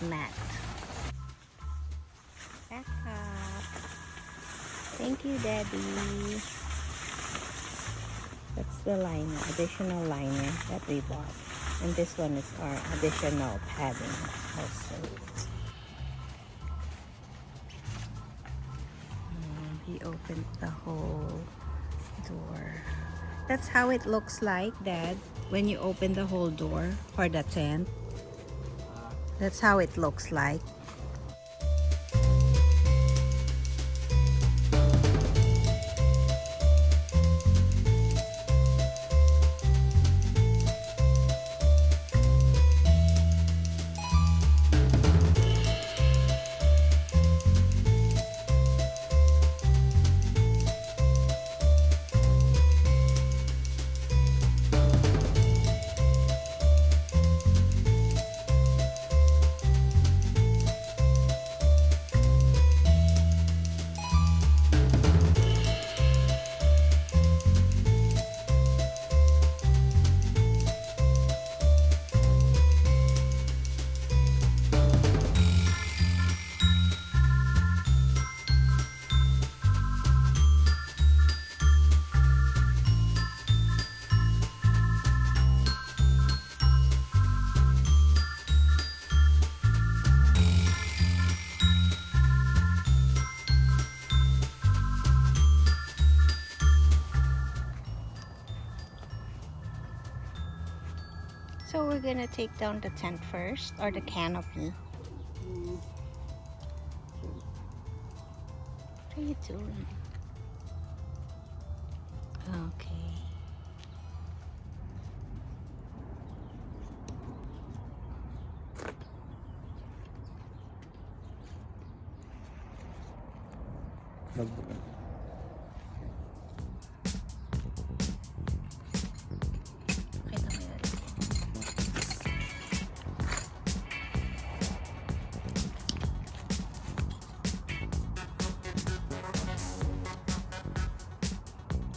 mat. Back up. Thank you, Daddy. That's the liner, additional liner that we bought. And this one is our additional padding also. He opened the whole door. That's how it looks like, Dad, when you open the whole door for the tent. That's how it looks like. So we're gonna take down the tent first, or the canopy. What are you doing? Okay.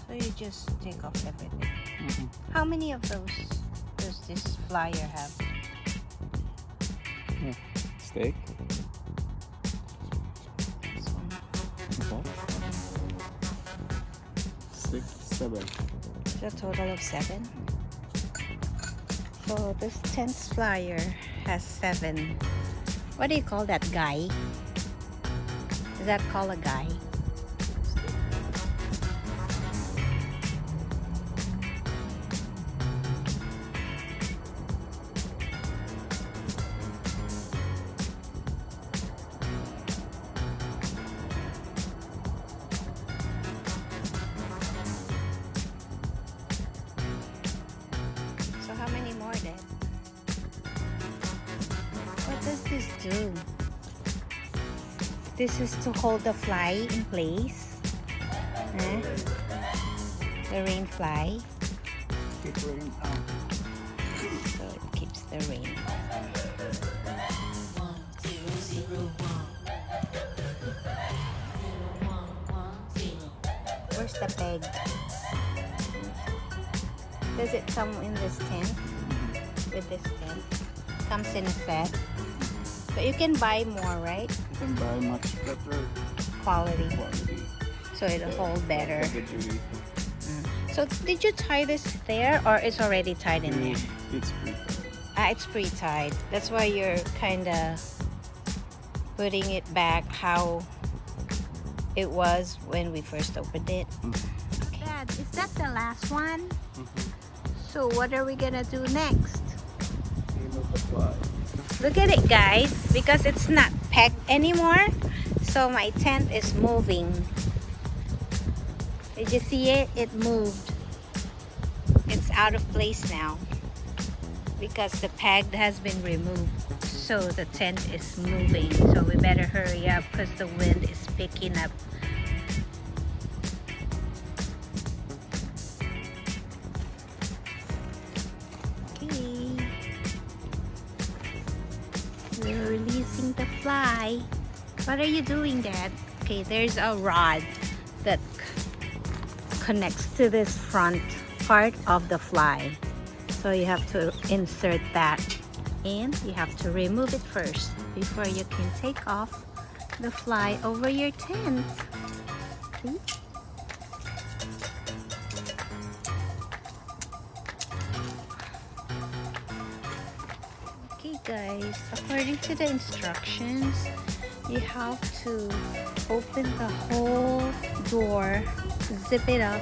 So you just take off everything. How many of those does this flyer have? Steak. This one. Okay. 6, 7. A total of 7. So this tent's flyer has 7. What do you call that, guy? Is that called a guy? So how many more then? What does this do? This is to hold the fly in place. Huh? The rain fly. Keep rain out. So it keeps the rain. Where's the peg? Does it come in this tent? With this tent? Comes in a set. But you can buy more, right? You can buy much better Quality. quality. So it'll hold better. Heavy duty. So did you tie this there, or it's already tied in there? It's pretty. It's pre-tied. That's why you're kind of putting it back how it was when we first opened it. Okay. Dad, is that the last one? So what are we gonna do next? Look at it, guys, because it's not pegged anymore. So my tent is moving. Did you see it? It moved. It's out of place now because the peg has been removed. So the tent is moving. So we better hurry up because the wind is picking up. Okay. We're releasing the fly. What are you doing, Dad? Okay, there's a rod that connects to this front part of the fly. So you have to insert that And you have to remove it first before you can take off the fly over your tent. See? Okay guys, according to the instructions, you have to open the whole door, zip it up,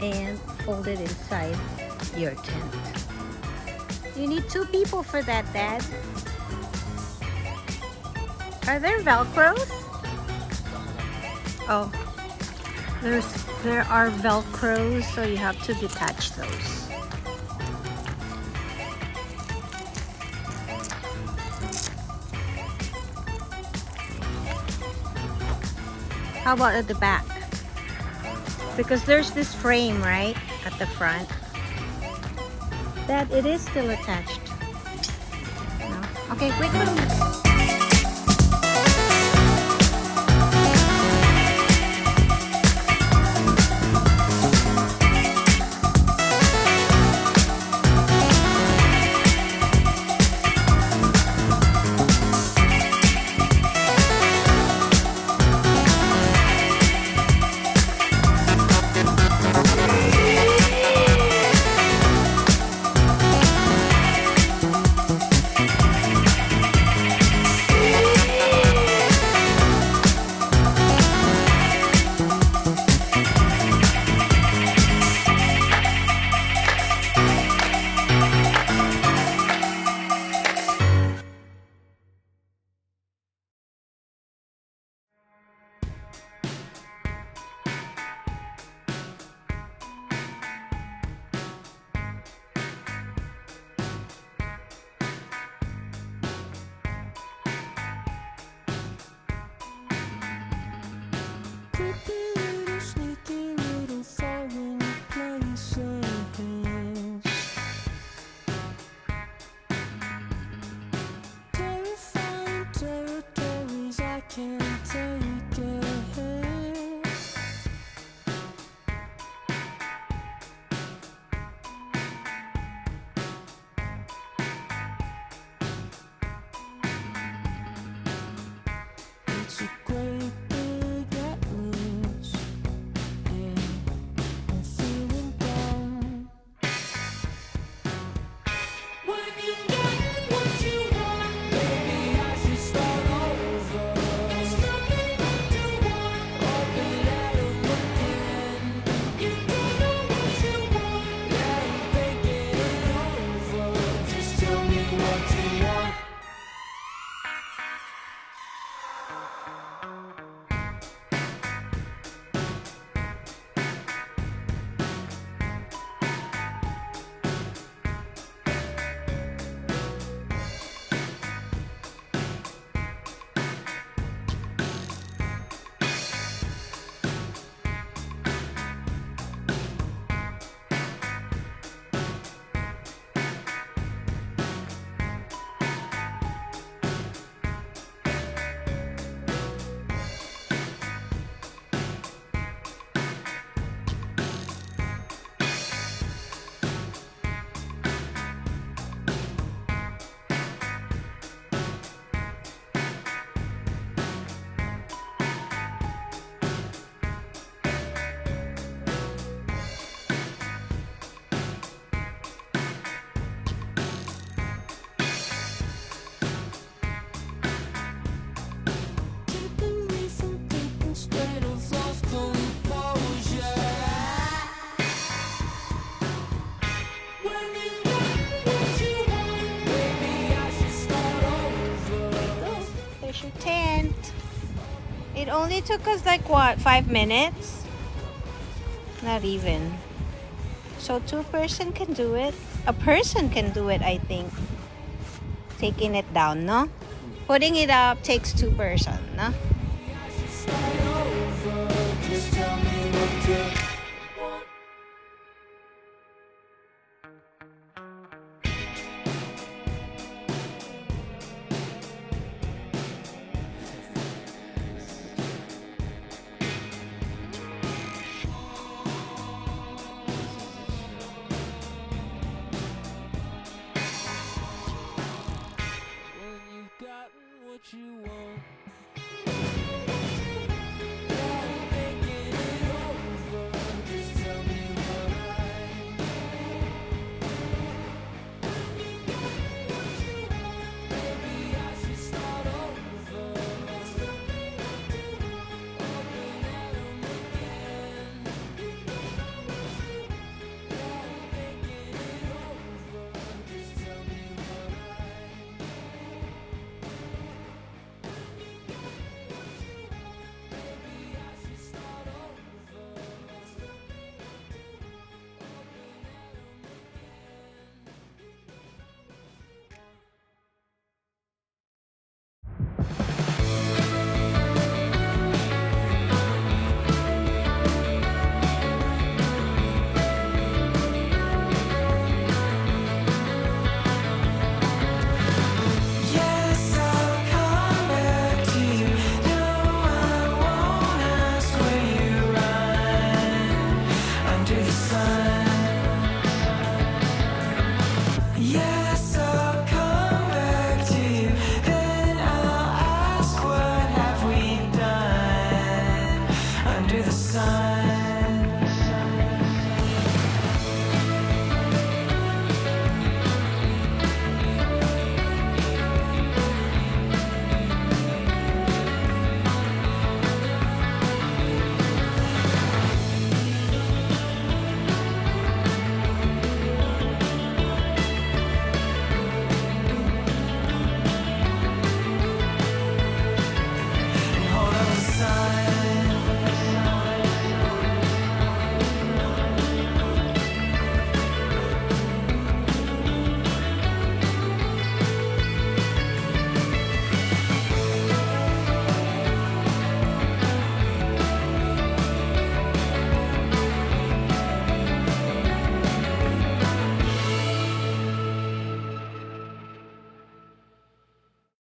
and fold it inside your tent. You need 2 people for that, Dad. Are there Velcros? Oh, there are Velcros, so you have to detach those. How about at the back? Because there's this frame, right, at the front. That it is still attached. No? Okay, quick move. Tent. It only took us like what, 5 minutes? Not even. So 2 person can do it. A person can do it, I think. Taking it down, no? Putting it up takes 2 person, no?